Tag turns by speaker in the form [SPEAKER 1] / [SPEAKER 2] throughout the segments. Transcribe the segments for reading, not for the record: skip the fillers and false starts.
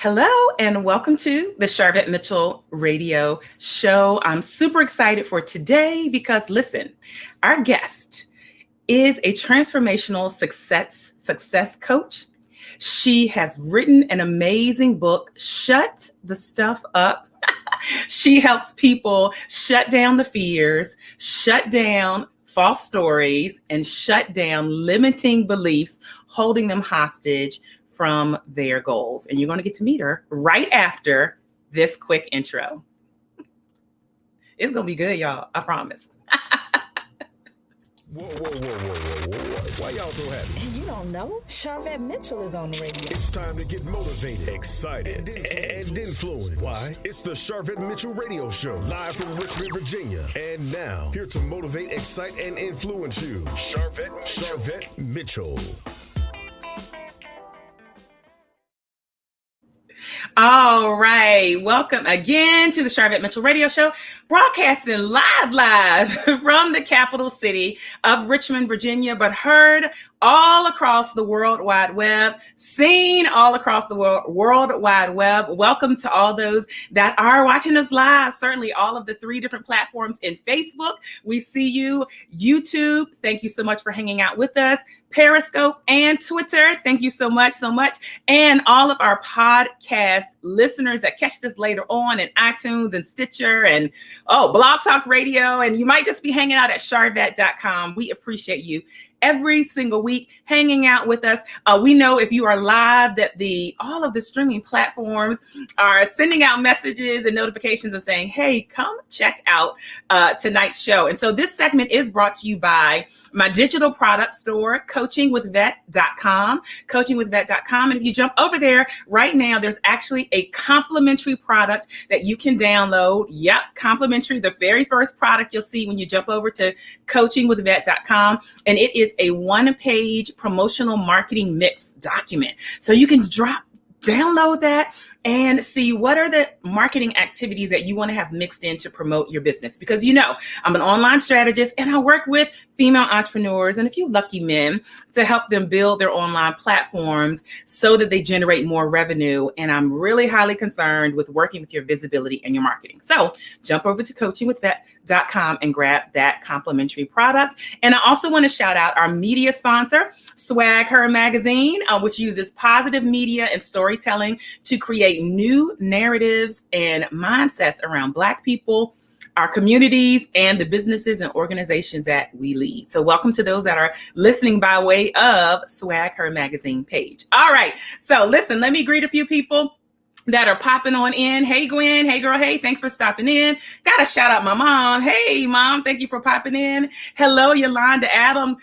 [SPEAKER 1] Hello and welcome to the Sharvette Mitchell radio show. I'm super excited for today because listen, our guest is a transformational success coach. She has written an amazing book, Shut the Stuff Up. She helps people shut down the fears, shut down false stories, and shut down limiting beliefs, holding them hostage from their goals. And you're going to get to meet her right after this quick intro. It's going to be good, y'all. I promise.
[SPEAKER 2] Whoa. Why y'all so happy?
[SPEAKER 3] You don't know? Sharvette Mitchell is on the radio.
[SPEAKER 2] It's time to get motivated, excited, and influenced. Why? It's the Sharvette Mitchell radio show, live from Richmond, Virginia. And now, here to motivate, excite, and influence you, Sharvette Mitchell.
[SPEAKER 1] All right. Welcome again to the Sharvette Mitchell radio show, broadcasting live from the capital city of Richmond, Virginia, but heard all across the World Wide Web, seen all across the World Wide Web. Welcome to all those that are watching us live. Certainly all of the 3 different platforms in Facebook. We see you. YouTube, thank you so much for hanging out with us. Periscope and Twitter, thank you so much. And all of our podcast listeners that catch this later on in iTunes and Stitcher and Blog Talk Radio. And you might just be hanging out at Sharvette.com. We appreciate you every single week hanging out with us. We know if you are live that all of the streaming platforms are sending out messages and notifications and saying, hey, come check out tonight's show. And so this segment is brought to you by my digital product store, coachingwithvet.com, coachingwithvet.com. And if you jump over there right now, there's actually a complimentary product that you can download. Yep, complimentary, the very first product you'll see when you jump over to coachingwithvet.com. And it is a 1-page promotional marketing mix document. So you can download that and see what are the marketing activities that you want to have mixed in to promote your business. Because I'm an online strategist and I work with female entrepreneurs and a few lucky men to help them build their online platforms so that they generate more revenue. And I'm really highly concerned with working with your visibility and your marketing. So jump over to coachingwithvet.com and grab that complimentary product. And I also want to shout out our media sponsor, Swag Her Magazine, which uses positive media and storytelling to create new narratives and mindsets around Black people, our communities, and the businesses and organizations that we lead. So welcome to those that are listening by way of Swag Her Magazine page. All right. So listen, let me greet a few people that are popping on in. Hey, Gwen. Hey, girl. Hey, thanks for stopping in. Gotta shout out my mom. Hey, mom. Thank you for popping in. Hello, Yolanda Allen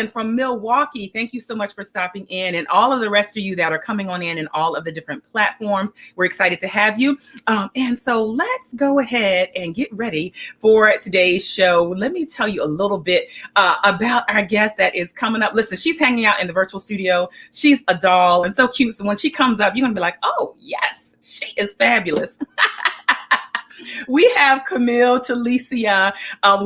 [SPEAKER 1] from Milwaukee. Thank you so much for stopping in. And all of the rest of you that are coming on in all of the different platforms. We're excited to have you. And so let's go ahead and get ready for today's show. Let me tell you a little bit about our guest that is coming up. Listen, she's hanging out in the virtual studio. She's a doll and so cute. So when she comes up, you're going to be like, oh, yes, she is fabulous. We have Camille Telicia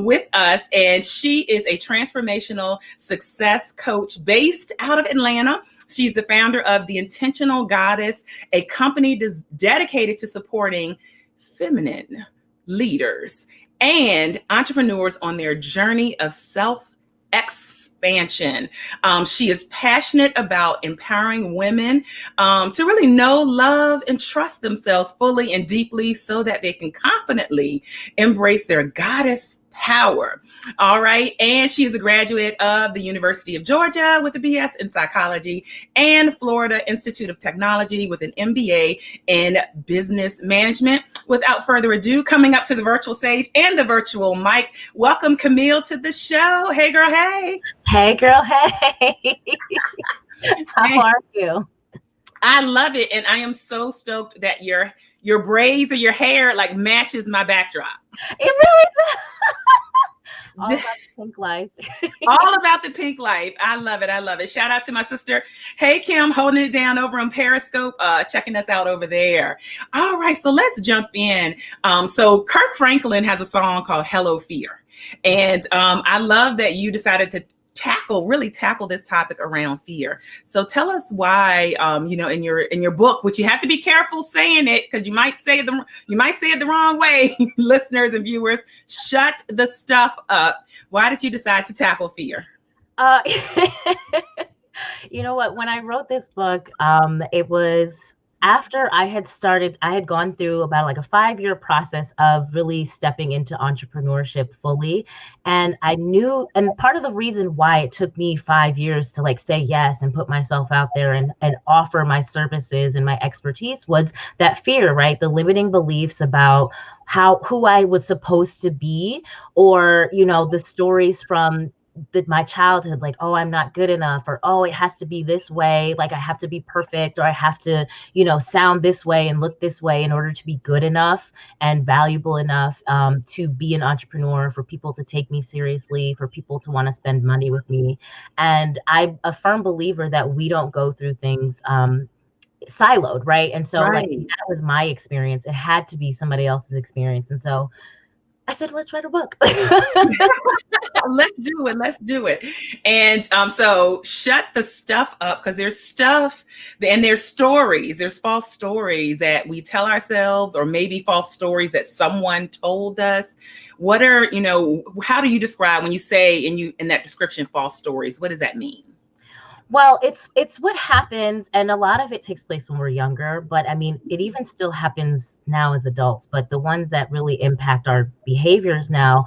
[SPEAKER 1] with us, and she is a transformational success coach based out of Atlanta. She's the founder of The Intentional Goddess, a company dedicated to supporting feminine leaders and entrepreneurs on their journey of self-expansion. She is passionate about empowering women to really know, love, and trust themselves fully and deeply so that they can confidently embrace their goddess power. All right. And she is a graduate of the University of Georgia with a BS in psychology and Florida Institute of Technology with an MBA in business management. Without further ado, coming up to the virtual stage and the virtual mic, welcome Camille to the show. Hey, girl. Hey.
[SPEAKER 3] Hey, girl. Hey. How are you?
[SPEAKER 1] I love it. And I am so stoked that your braids or your hair like matches my backdrop.
[SPEAKER 3] It really does. All about the pink life.
[SPEAKER 1] All about the pink life. I love it. I love it. Shout out to my sister. Hey, Kim, holding it down over on Periscope, checking us out over there. All right. So let's jump in. So Kirk Franklin has a song called Hello Fear. And I love that you decided to really tackle this topic around fear. So tell us why, in your book, which you have to be careful saying it because you might say it the wrong way, listeners and viewers. Shut the stuff up. Why did you decide to tackle fear?
[SPEAKER 3] You know what? When I wrote this book, it was after I had gone through about like a 5-year process of really stepping into entrepreneurship fully. And I knew, and part of the reason why it took me 5 years to like say yes and put myself out there and offer my services and my expertise was that fear, right? The limiting beliefs about who I was supposed to be, or, the stories from my childhood, like, oh, I'm not good enough, or, oh, it has to be this way. Like I have to be perfect, or I have to, sound this way and look this way in order to be good enough and valuable enough to be an entrepreneur, for people to take me seriously, for people to want to spend money with me. And I'm a firm believer that we don't go through things siloed, right? And so like that was my experience. It had to be somebody else's experience. And so I said, let's write a book.
[SPEAKER 1] Let's do it. And so shut the stuff up, because there's stuff and there's stories, there's false stories that we tell ourselves, or maybe false stories that someone told us. What are, how do you describe when you say in that description, false stories? What does that mean?
[SPEAKER 3] Well, it's what happens, and a lot of it takes place when we're younger, but I mean, it even still happens now as adults, but the ones that really impact our behaviors now,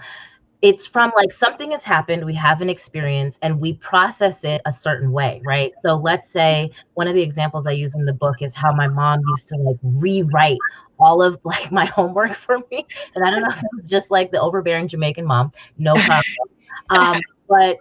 [SPEAKER 3] it's from like something has happened, we have an experience, and we process it a certain way, right? So let's say one of the examples I use in the book is how my mom used to like rewrite all of like my homework for me. And I don't know if it was just like the overbearing Jamaican mom, no problem. But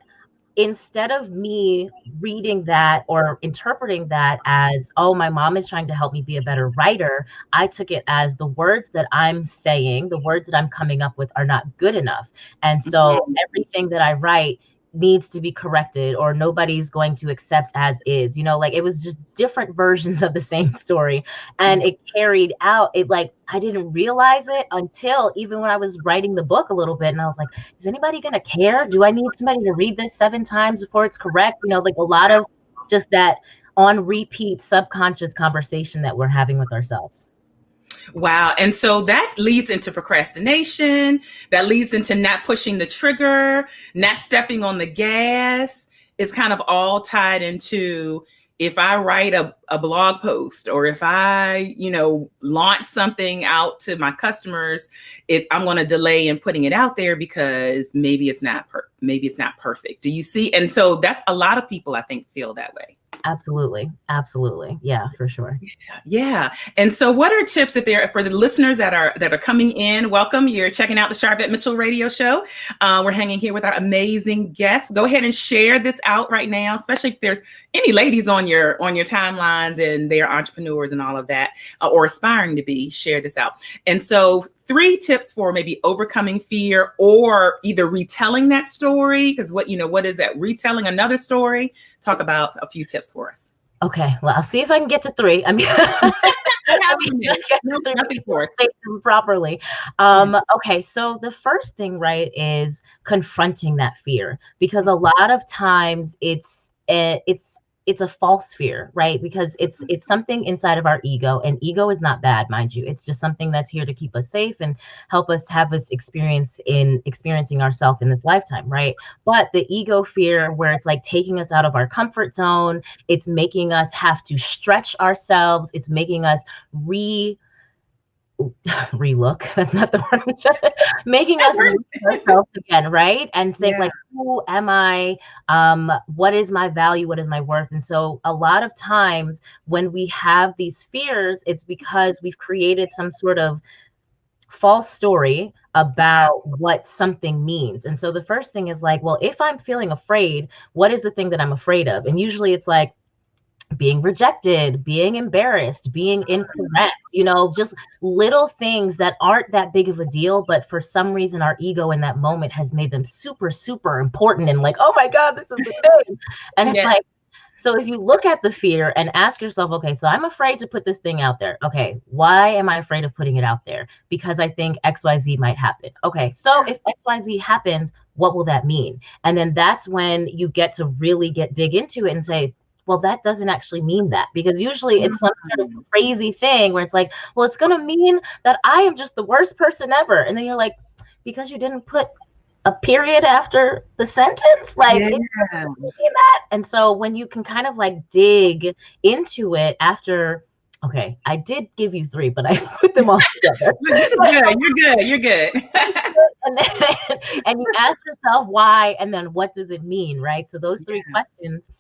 [SPEAKER 3] instead of me reading that or interpreting that as, oh, my mom is trying to help me be a better writer, I took it as the words that I'm saying, the words that I'm coming up with are not good enough. And so everything that I write needs to be corrected, or nobody's going to accept as is, like it was just different versions of the same story. And it carried out, it like, I didn't realize it until even when I was writing the book a little bit, and I was like, is anybody going to care? Do I need somebody to read this 7 times before it's correct? Like a lot of just that on repeat subconscious conversation that we're having with ourselves.
[SPEAKER 1] Wow. And so that leads into procrastination. That leads into not pushing the trigger, not stepping on the gas. It's kind of all tied into, if I write a blog post, or if I, launch something out to my customers, I'm going to delay in putting it out there because maybe it's not perfect. Do you see? And so that's a lot of people, I think, feel that way.
[SPEAKER 3] Absolutely. Yeah, for sure.
[SPEAKER 1] Yeah. And so what are tips for the listeners that are coming in? Welcome. You're checking out the Sharvette Mitchell radio show. We're hanging here with our amazing guests. Go ahead and share this out right now, especially if there's any ladies on your timelines and they're entrepreneurs and all of that, or aspiring to be. Share this out. And so 3 tips for maybe overcoming fear, or either retelling that story, because what is that? Retelling another story. Talk about a few tips for us.
[SPEAKER 3] Okay, well, I'll see if I can get to 3. Nothing for say them properly. Okay, so the first thing, right, is confronting that fear, because a lot of times it's a false fear, right? Because it's something inside of our ego, and ego is not bad, mind you. It's just something that's here to keep us safe and help us have this experience in experiencing ourselves in this lifetime, right? But the ego fear, where it's like taking us out of our comfort zone, it's making us have to stretch ourselves, it's making us relook, that's not the word, making us look at ourselves again, right? And think like, who am I? What is my value? What is my worth? And so a lot of times when we have these fears, it's because we've created some sort of false story about what something means. And so the first thing is like, well, if I'm feeling afraid, what is the thing that I'm afraid of? And usually it's like being rejected, being embarrassed, being incorrect, just little things that aren't that big of a deal, but for some reason our ego in that moment has made them super, super important, and like, oh my God, this is the thing. And it's like, So if you look at the fear and ask yourself, okay, so I'm afraid to put this thing out there. Okay, why am I afraid of putting it out there? Because I think XYZ might happen. Okay, so if XYZ happens, what will that mean? And then that's when you get to really dig into it and say, well, that doesn't actually mean that, because usually it's some sort of crazy thing where it's like, well, it's going to mean that I am just the worst person ever. And then you're like, because you didn't put a period after the sentence, like that. And so when you can kind of like dig into it after, okay, I did give you 3, but I put them all together.
[SPEAKER 1] This is good. You're good.
[SPEAKER 3] And you ask yourself why, and then what does it mean, right? So those 3 questions,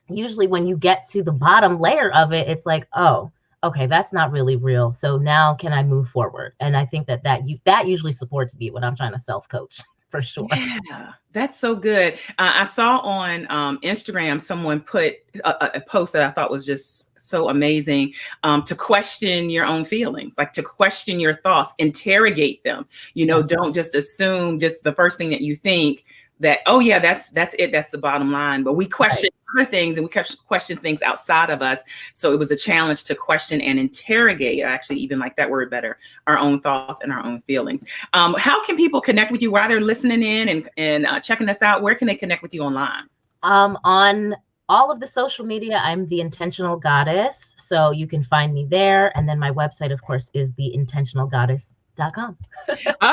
[SPEAKER 3] usually when you get to the bottom layer of it, it's like, oh, okay, that's not really real. So now can I move forward? And I think that usually supports me when I'm trying to self-coach. For sure.
[SPEAKER 1] Yeah, that's so good. I saw on Instagram someone put a post that I thought was just so amazing, to question your own feelings, like to question your thoughts, interrogate them. Don't just assume just the first thing that you think that, oh yeah, that's it. That's the bottom line. But we question other things, and we question things outside of us. So it was a challenge to question and interrogate. I actually even like that word better, our own thoughts and our own feelings. How can people connect with you while they're listening in and checking us out? Where can they connect with you online?
[SPEAKER 3] On all of the social media, I'm The Intentional Goddess. So you can find me there. And then my website, of course, is theintentionalgoddess.com.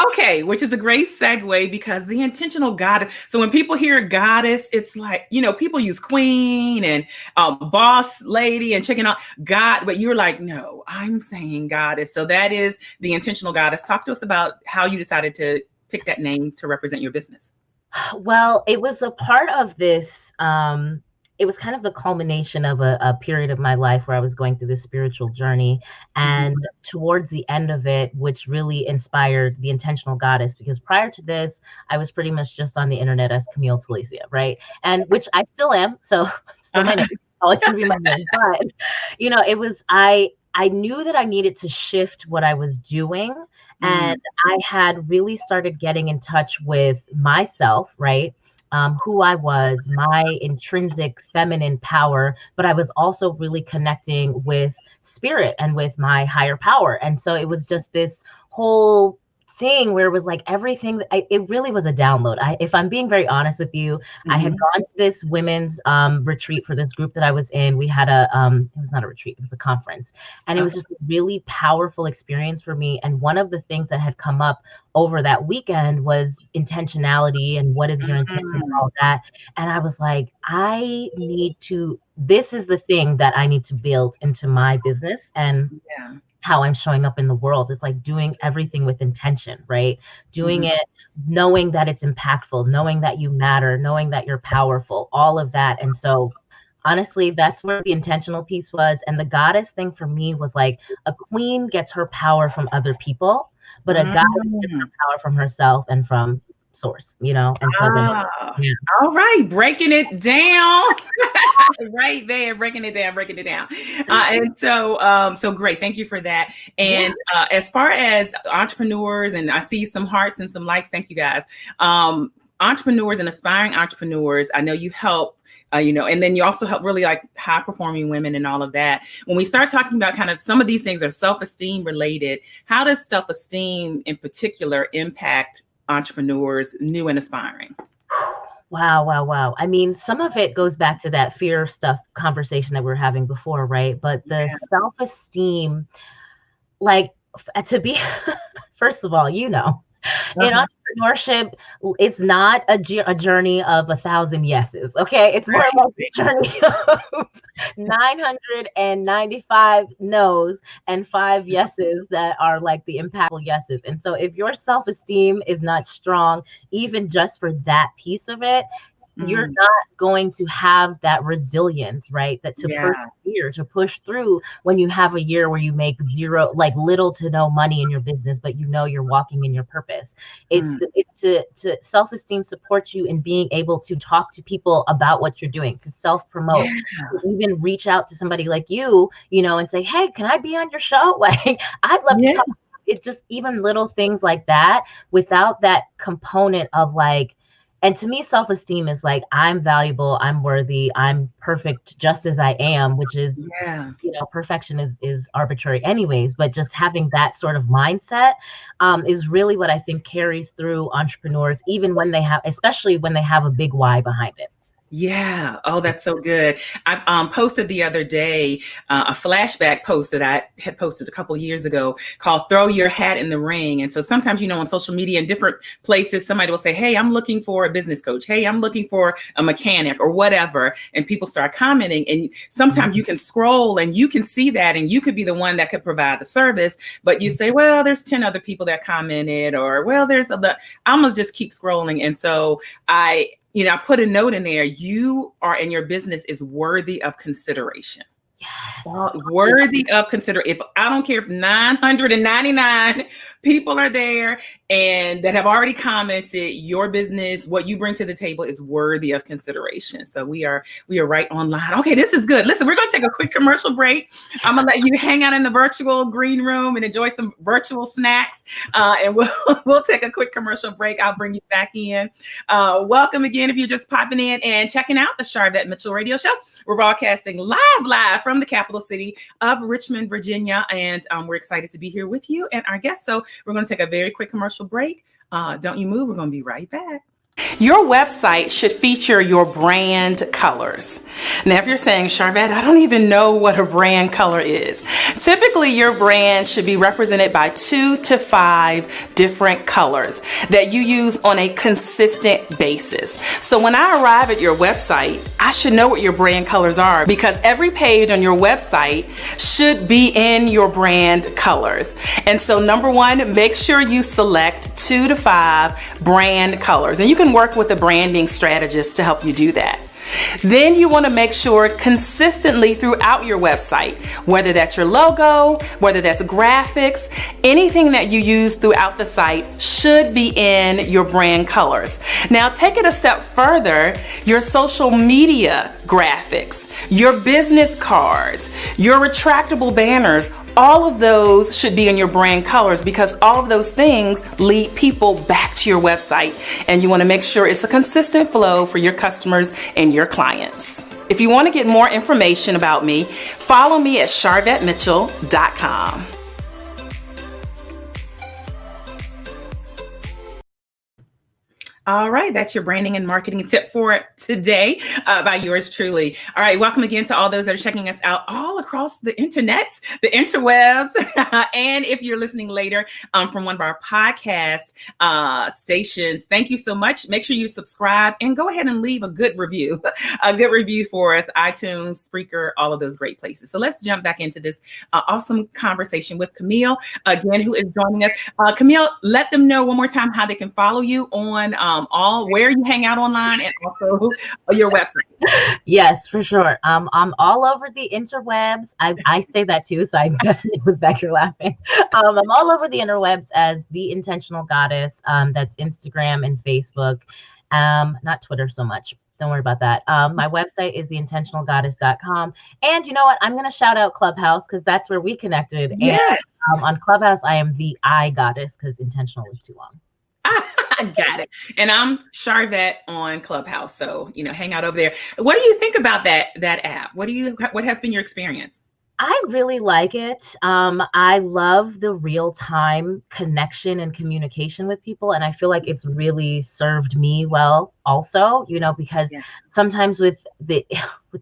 [SPEAKER 1] Okay, which is a great segue, because the intentional goddess. So when people hear goddess, it's like, people use queen and boss lady and checking out God, but you're like, no, I'm saying goddess. So that is the intentional goddess. Talk to us about how you decided to pick that name to represent your business.
[SPEAKER 3] Well, it was a part of this. It was kind of the culmination of a period of my life where I was going through this spiritual journey. And towards the end of it, which really inspired the Intentional Goddess, because prior to this, I was pretty much just on the internet as Camille Telicia, right? And which I still am. So still my name. Always gonna be my name. But it was, I knew that I needed to shift what I was doing. And I had really started getting in touch with myself, right? Who I was, my intrinsic feminine power, but I was also really connecting with spirit and with my higher power. And so it was just this whole thing where it was like everything, it really was a download. If I'm being very honest with you, I had gone to this women's retreat for this group that I was in. We had it was not a retreat, it was a conference. And it was just a really powerful experience for me. And one of the things that had come up over that weekend was intentionality and what is your intention and all that. And I was like, this is the thing that I need to build into my business and how I'm showing up in the world. It's like doing everything with intention, right? Doing it, knowing that it's impactful, knowing that you matter, knowing that you're powerful, all of that. And so honestly, that's where the intentional piece was. And the goddess thing for me was like, a queen gets her power from other people, but a goddess gets her power from herself and from source, and so
[SPEAKER 1] all right, breaking it down right there, breaking it down. And so great, thank you for that. And as far as entrepreneurs, and I see some hearts and some likes, thank you guys. Entrepreneurs and aspiring entrepreneurs, I know you help, and then you also help really like high performing women and all of that. When we start talking about kind of some of these things are self-esteem related, how does self-esteem in particular impact entrepreneurs, new and aspiring?
[SPEAKER 3] Wow. I mean, some of it goes back to that fear stuff conversation that we were having before, right? But the self-esteem, like to be, first of all, in entrepreneurship, it's not a journey of 1,000 yeses. Okay. It's more like a journey of 995 no's and 5 yeses that are like the impactful yeses. And so if your self-esteem is not strong, even just for that piece of it, you're not going to have that resilience, right? That to persevere, to push through when you have a year where you make zero, like little to no money in your business, but you're walking in your purpose. It's to self-esteem supports you in being able to talk to people about what you're doing, to self-promote, to even reach out to somebody like you, and say, hey, can I be on your show? Like, I'd love to talk. It's just even little things like that without that component of like, And to me, self-esteem is like, I'm valuable, I'm worthy, I'm perfect just as I am, which is,
[SPEAKER 1] Yeah.
[SPEAKER 3] perfection is arbitrary anyways, but just having that sort of mindset is really what I think carries through entrepreneurs, even when they have, especially when they have a big why behind it.
[SPEAKER 1] Yeah. Oh, that's so good. I posted the other day a flashback post that I had posted a couple years ago called "Throw Your Hat in the Ring." And so sometimes, on social media and different places, somebody will say, "Hey, I'm looking for a business coach. Hey, I'm looking for a mechanic," or whatever. And people start commenting. And sometimes you can scroll and you can see that, and you could be the one that could provide the service. But you say, "Well, there's 10 other people that commented," or, "Well, I'm gonna just keep scrolling." And so I put a note in there. You are, and your business is worthy of consideration.
[SPEAKER 3] Yes.
[SPEAKER 1] Worthy of consider. If I don't care if 999 people are there and that have already commented, your business, what you bring to the table is worthy of consideration. So we are right online. Okay, this is good. Listen, we're going to take a quick commercial break. I'm going to let you hang out in the virtual green room and enjoy some virtual snacks. And we'll take a quick commercial break. I'll bring you back in. Welcome again if you're just popping in and checking out the Sharvette Mitchell Radio Show. We're broadcasting live from the capital city of Richmond, Virginia. And we're excited to be here with you and our guests. So we're going to take a very quick commercial break. Don't you move. We're going to be right back. Your website should feature your brand colors. Now, if you're saying, Sharvette, I don't even know what a brand color is. Typically, your brand should be represented by 2 to 5 different colors that you use on a consistent basis. So when I arrive at your website, I should know what your brand colors are, because every page on your website should be in your brand colors. And so number one, make sure you select 2 to 5 brand colors. And you can work with a branding strategist to help you do that. Then you want to make sure consistently throughout your website, whether that's your logo, whether that's graphics, anything that you use throughout the site should be in your brand colors. Now take it a step further, your social media graphics, your business cards, your retractable banners, all of those should be in your brand colors, because all of those things lead people back to your website, and you want to make sure it's a consistent flow for your customers and your clients. If you want to get more information about me, follow me at sharvettemitchell.com. All right, that's your branding and marketing tip for today by yours truly. All right, welcome again to all those that are checking us out all across the internets, the interwebs, and if you're listening later from one of our podcast stations, thank you so much. Make sure you subscribe and go ahead and leave a good review for us, iTunes, Spreaker, all of those great places. So let's jump back into this awesome conversation with Camille again, who is joining us. Camille, let them know one more time how they can follow you on where you hang out online, and also your website.
[SPEAKER 3] Yes, for sure. I'm all over the interwebs. I say that too, so I definitely was back here laughing. I'm all over the interwebs as The Intentional Goddess. That's Instagram and Facebook. Not Twitter so much. Don't worry about that. My website is theintentionalgoddess.com. And you know what? I'm going to shout out Clubhouse, because that's where we connected.
[SPEAKER 1] Yes.
[SPEAKER 3] And on Clubhouse, I am the I Goddess, because intentional was too long.
[SPEAKER 1] I got it. And I'm Sharvette on Clubhouse. So, hang out over there. What do you think about that app? What has been your experience?
[SPEAKER 3] I really like it. I love the real-time connection and communication with people. And I feel like it's really served me well also, because sometimes with the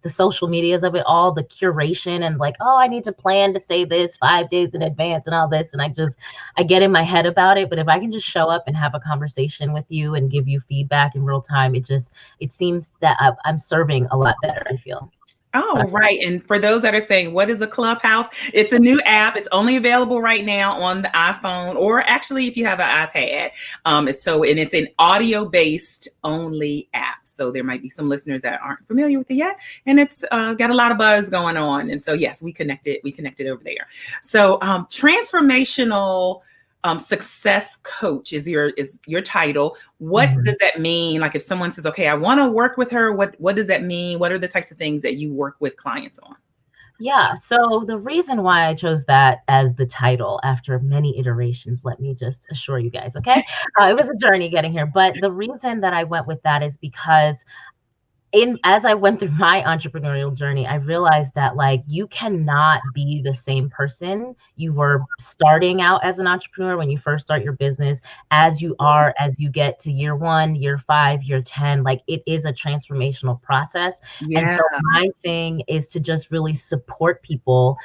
[SPEAKER 3] social medias of it all, the curation and like, oh, I need to plan to say this 5 days in advance and all this. And I get in my head about it. But if I can just show up and have a conversation with you and give you feedback in real time, it seems that I'm serving a lot better, I feel.
[SPEAKER 1] Oh, right. And for those that are saying, what is a Clubhouse? It's a new app. It's only available right now on the iPhone, or actually if you have an iPad. It's an audio-based only app. So there might be some listeners that aren't familiar with it yet. And it's got a lot of buzz going on. And so, yes, we connected over there. So transformational success coach is your title. What does that mean? Like if someone says, okay, I want to work with her, what does that mean? What are the types of things that you work with clients on?
[SPEAKER 3] Yeah, so the reason why I chose that as the title after many iterations, let me just assure you guys, okay? It was a journey getting here, but the reason that I went with that is because as I went through my entrepreneurial journey, I realized that like you cannot be the same person you were starting out as an entrepreneur when you first start your business as you are as you get to year 1, year 5, year 10. Like it is a transformational process. And
[SPEAKER 1] Yeah.
[SPEAKER 3] so my thing is to just really support people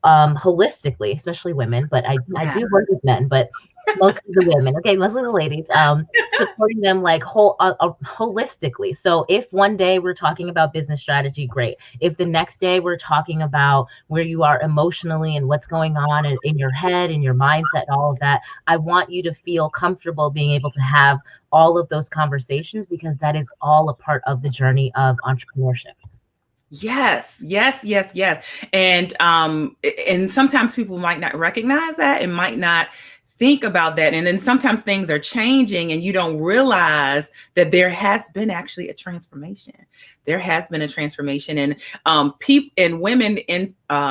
[SPEAKER 3] holistically, especially women, but I
[SPEAKER 1] Yeah.
[SPEAKER 3] do work with men, but mostly the women, okay, mostly the ladies, supporting them like holistically. So if one day we're talking about business strategy, great. If the next day we're talking about where you are emotionally and what's going on in your head and your mindset and all of that, I want you to feel comfortable being able to have all of those conversations because that is all a part of the journey of entrepreneurship.
[SPEAKER 1] Yes, yes, yes, yes. And sometimes people might not recognize that and might not think about that. And then sometimes things are changing and you don't realize that there has been actually a transformation. There has been a transformation, and people and women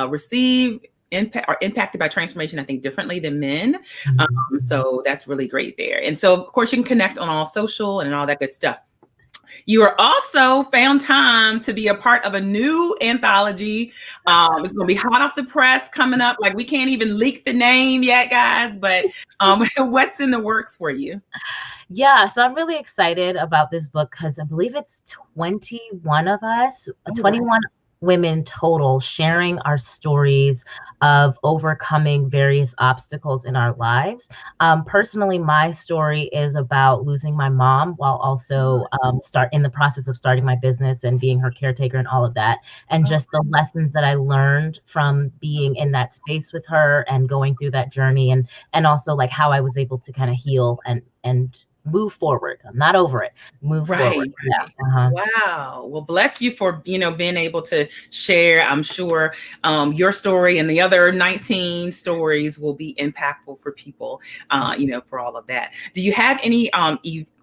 [SPEAKER 1] receive impact are impacted by transformation, I think, differently than men. So that's really great there. And so of course you can connect on all social and all that good stuff. You are also found time to be a part of a new anthology. It's going to be hot off the press coming up. Like we can't even leak the name yet, guys. But what's in the works for you?
[SPEAKER 3] Yeah, so I'm really excited about this book because I believe it's 21 of us,
[SPEAKER 1] Oh, wow.
[SPEAKER 3] 21 women total, sharing our stories of overcoming various obstacles in our lives. Personally, my story is about losing my mom while also start in the process of starting my business and being her caretaker and all of that. And just the lessons that I learned from being in that space with her and going through that journey, and also like how I was able to kind of heal and move forward. I'm not over it. Move forward.
[SPEAKER 1] Right,
[SPEAKER 3] Yeah.
[SPEAKER 1] right. Wow. Well, bless you for being able to share. I'm sure your story and the other 19 stories will be impactful for people. For all of that. Do you have any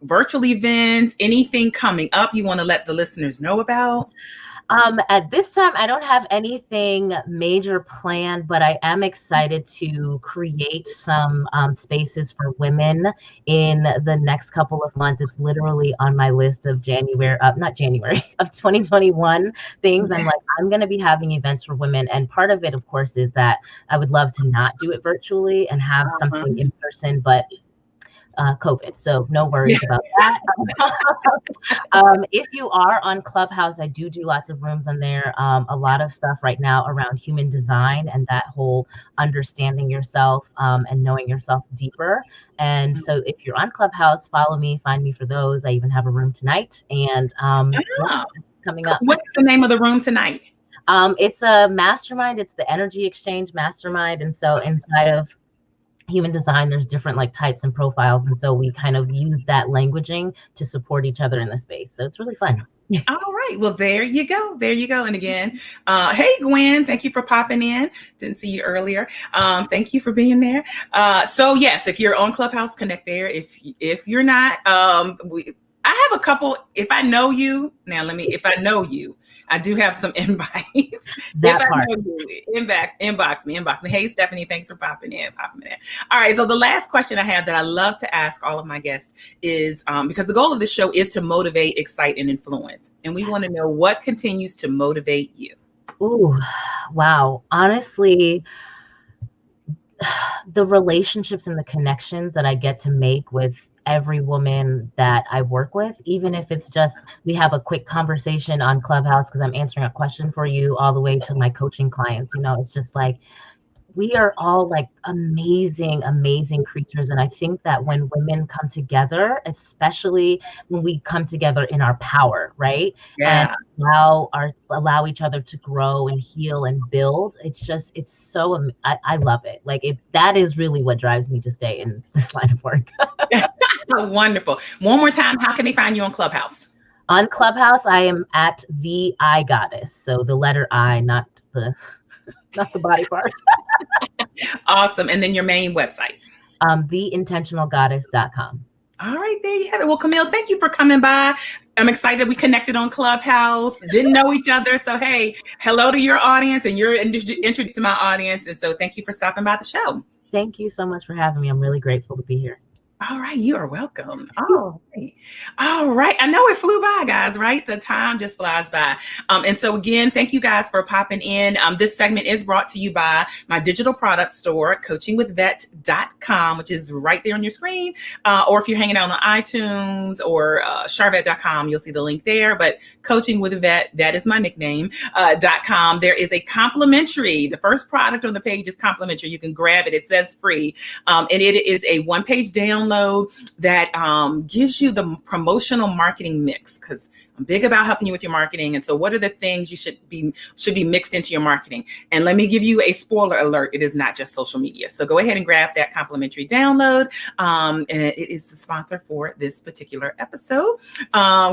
[SPEAKER 1] virtual events? Anything coming up you want to let the listeners know about?
[SPEAKER 3] At this time, I don't have anything major planned, but I am excited to create some spaces for women in the next couple of months. It's literally on my list of not January, of 2021 things. I'm like, I'm going to be having events for women. And part of it, of course, is that I would love to not do it virtually and have something in person, but COVID. So no worries about that. If you are on Clubhouse, I do lots of rooms on there. A lot of stuff right now around human design and that whole understanding yourself and knowing yourself deeper. And so if you're on Clubhouse, follow me, find me for those. I even have a room tonight and coming up.
[SPEAKER 1] What's the name of the room tonight?
[SPEAKER 3] It's a mastermind. It's the energy exchange mastermind. And so inside of human design, there's different like types and profiles, and so we kind of use that languaging to support each other in the space, so it's really fun.
[SPEAKER 1] All right, well, there you go, and again, hey Gwen, thank you for popping in. Didn't see you earlier. Thank you for being there. So yes, if you're on Clubhouse, connect there. If you're not, I have a couple. If I know you, I do have some invites.
[SPEAKER 3] That
[SPEAKER 1] if
[SPEAKER 3] part.
[SPEAKER 1] I know you, inbox me. Hey, Stephanie, thanks for popping in. All right, so the last question I have that I love to ask all of my guests is, because the goal of this show is to motivate, excite, and influence. And we want to know what continues to motivate you.
[SPEAKER 3] Ooh, wow. Honestly, the relationships and the connections that I get to make with every woman that I work with, even if it's just we have a quick conversation on Clubhouse because I'm answering a question for you, all the way to my coaching clients. It's just like we are all like amazing, amazing creatures. And I think that when women come together, especially when we come together in our power, right?
[SPEAKER 1] Yeah.
[SPEAKER 3] And allow each other to grow and heal and build. It's so, I love it. Like that is really what drives me to stay in this line of work.
[SPEAKER 1] Wonderful. One more time, how can they find you on Clubhouse?
[SPEAKER 3] On Clubhouse, I am at the I Goddess. So the letter I, not the body part.
[SPEAKER 1] Awesome. And then your main website.
[SPEAKER 3] Theintentionalgoddess.com.
[SPEAKER 1] All right, there you have it. Well, Camille, thank you for coming by. I'm excited that we connected on Clubhouse, didn't know each other. So, hey, hello to your audience, and you're introduced to my audience. And so thank you for stopping by the show.
[SPEAKER 3] Thank you so much for having me. I'm really grateful to be here.
[SPEAKER 1] All right, you are welcome. All right. I know it flew by, guys, right? The time just flies by. And so again, thank you guys for popping in. This segment is brought to you by my digital product store, coachingwithvet.com, which is right there on your screen. Or if you're hanging out on iTunes or Sharvette.com, you'll see the link there. But Coaching with Vet, that is my nickname, .com. There is a complimentary. The first product on the page is complimentary. You can grab it. It says free. And it is a one-page download that gives you the promotional marketing mix, because I'm big about helping you with your marketing. And so what are the things you should be mixed into your marketing? And let me give you a spoiler alert. It is not just social media. So go ahead and grab that complimentary download. And it is the sponsor for this particular episode.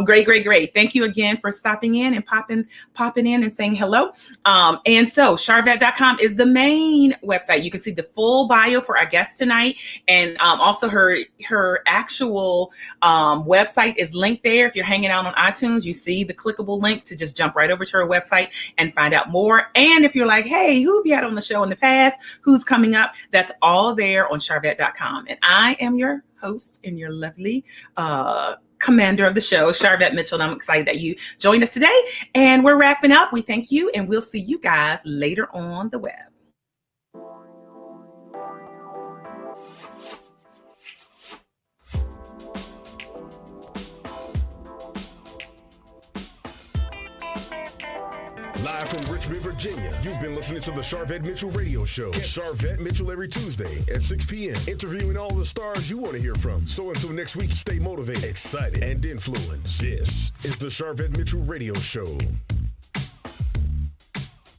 [SPEAKER 1] Great. Thank you again for stopping in and popping in and saying hello. And so Sharvette.com is the main website. You can see the full bio for our guest tonight. And also her actual website is linked there. If you're hanging out on iTunes, you see the clickable link to just jump right over to her website and find out more. And if you're like, hey, who have you had on the show in the past? Who's coming up? That's all there on Sharvette.com. And I am your host and your lovely commander of the show, Sharvette Mitchell. And I'm excited that you joined us today. And we're wrapping up. We thank you, and we'll see you guys later on the web.
[SPEAKER 2] Live from Richmond, Virginia, you've been listening to the Sharvette Mitchell Radio Show. Get Sharvette Mitchell every Tuesday at 6 p.m., interviewing all the stars you want to hear from. So until next week, stay motivated, excited, and influenced. This is the Sharvette Mitchell Radio Show.